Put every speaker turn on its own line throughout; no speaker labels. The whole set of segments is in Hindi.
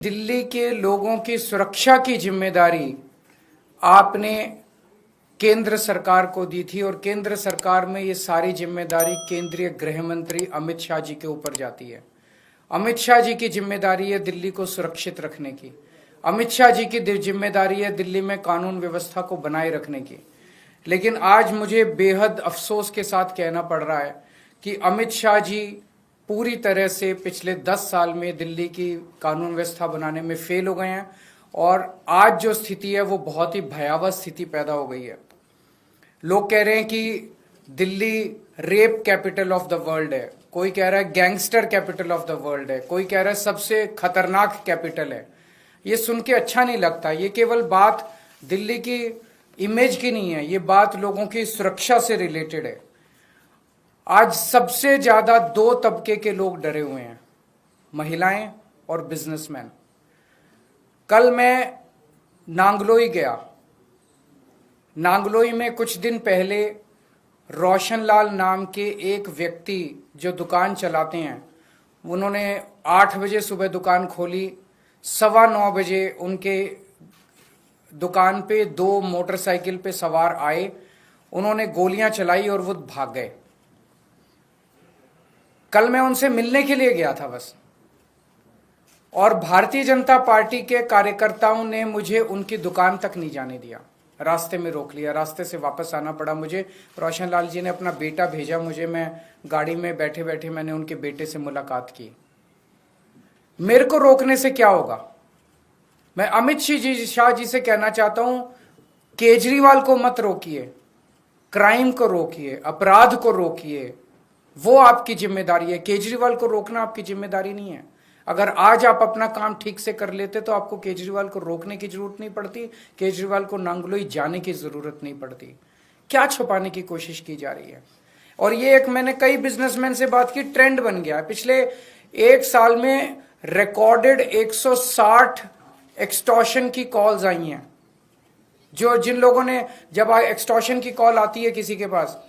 दिल्ली के लोगों की सुरक्षा की जिम्मेदारी आपने केंद्र सरकार को दी थी और केंद्र सरकार में ये सारी जिम्मेदारी केंद्रीय गृह मंत्री अमित शाह जी के ऊपर जाती है। अमित शाह जी की जिम्मेदारी है दिल्ली को सुरक्षित रखने की। अमित शाह जी की जिम्मेदारी है दिल्ली में कानून व्यवस्था को बनाए रखने की। लेकिन आज मुझे बेहद अफसोस के साथ कहना पड़ रहा है कि अमित शाह जी पूरी तरह से पिछले 10 साल में दिल्ली की कानून व्यवस्था बनाने में फेल हो गए हैं और आज जो स्थिति है वो बहुत ही भयावह स्थिति पैदा हो गई है। लोग कह रहे हैं कि Delhi rape capital of the world है, कोई कह रहा है gangster capital of the world है, कोई कह रहा है सबसे खतरनाक कैपिटल है। ये सुन के अच्छा नहीं लगता। ये केवल बात दिल्ली की इमेज की नहीं है, ये बात लोगों की सुरक्षा से रिलेटेड है। आज सबसे ज्यादा 2 तबके के लोग डरे हुए हैं, महिलाएं और बिजनेसमैन। कल मैं नांगलोई गया। नांगलोई में कुछ दिन पहले रोशनलाल नाम के एक व्यक्ति जो दुकान चलाते हैं, उन्होंने 8 बजे सुबह दुकान खोली। 9:15 बजे उनके दुकान पे 2 मोटरसाइकिल पे सवार आए, उन्होंने गोलियां चलाई और वो भाग गए। कल मैं उनसे मिलने के लिए गया था बस, और भारतीय जनता पार्टी के कार्यकर्ताओं ने मुझे उनकी दुकान तक नहीं जाने दिया, रास्ते में रोक लिया। रास्ते से वापस आना पड़ा मुझे। रोशनलाल जी ने अपना बेटा भेजा मुझे, मैं गाड़ी में बैठे बैठे मैंने उनके बेटे से मुलाकात की। मेरे को रोकने से क्या होगा? मैं अमित शाह जी से कहना चाहता हूं, केजरीवाल को मत रोकिए, क्राइम को रोकिए, अपराध को रोकिए, वो आपकी जिम्मेदारी है। केजरीवाल को रोकना आपकी जिम्मेदारी नहीं है। अगर आज आप अपना काम ठीक से कर लेते तो आपको केजरीवाल को रोकने की जरूरत नहीं पड़ती, केजरीवाल को नांगलोई जाने की जरूरत नहीं पड़ती। क्या छुपाने की कोशिश की जा रही है? और ये एक, मैंने कई बिजनेसमैन से बात की, ट्रेंड बन गया है। पिछले 1 साल में रिकॉर्डेड 160 एक्सटॉर्शन की कॉल्स आई हैं। जिन लोगों ने, जब एक्सटॉर्शन की कॉल आती है किसी के पास,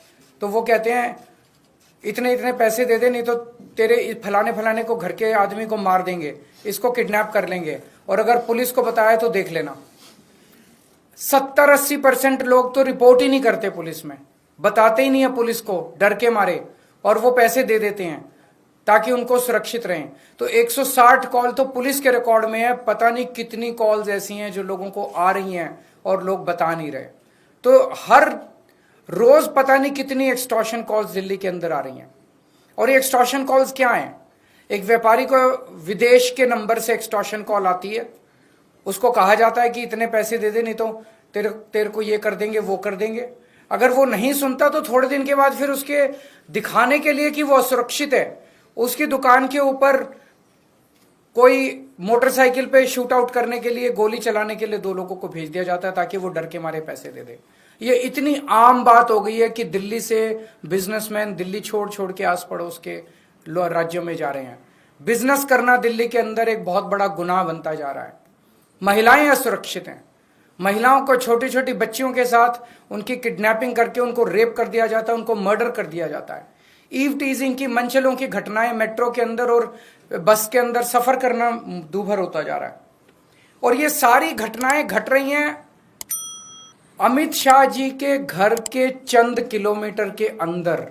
तो वो कहते हैं इतने इतने पैसे दे दे, नहीं तो तेरे फलाने फलाने को, घर के आदमी को मार देंगे, इसको किडनैप कर लेंगे, और अगर पुलिस को बताया तो देख लेना। 70-80% लोग तो रिपोर्ट ही नहीं करते पुलिस में, बताते ही नहीं है पुलिस को, डर के मारे, और वो पैसे दे देते हैं ताकि उनको सुरक्षित रहें। तो 160 कॉल तो पुलिस के रिकॉर्ड में है। पता नहीं कितनी कॉल्स ऐसी हैं जो लोगों को आ रही हैं और लोग बता नहीं रहे। तो हर रोज पता नहीं कितनी एक्सटॉर्शन कॉल्स दिल्ली के अंदर आ रही हैं। और ये एक्सटॉर्शन कॉल्स क्या हैं? एक व्यापारी को विदेश के नंबर से एक्सटॉर्शन कॉल आती है, उसको कहा जाता है कि इतने पैसे दे दे, नहीं तो तेरे को ये कर देंगे, वो कर देंगे। अगर वो नहीं सुनता तो थोड़े दिन के बाद फिर उसके दिखाने के लिए कि वो असुरक्षित है, उसकी दुकान के ऊपर कोई मोटरसाइकिल पे शूट आउट करने के लिए, गोली चलाने के लिए 2 लोगों को भेज दिया जाता है ताकि वो डर के मारे पैसे दे दे। ये इतनी आम बात हो गई है कि दिल्ली से बिजनेसमैन दिल्ली छोड़ छोड़ के आस पड़ोस के राज्यों में जा रहे हैं। बिजनेस करना दिल्ली के अंदर एक बहुत बड़ा गुनाह बनता जा रहा है। महिलाएं असुरक्षित हैं। महिलाओं को, छोटी छोटी बच्चियों के साथ उनकी किडनैपिंग करके उनको रेप कर दिया जाता है, उनको मर्डर कर दिया जाता है। ईव टीजिंग की, मनचलों की घटनाएं मेट्रो के अंदर और बस के अंदर सफर करना दूभर होता जा रहा है। और ये सारी घटनाएं घट रही हैं अमित शाह जी के घर के चंद किलोमीटर के अंदर।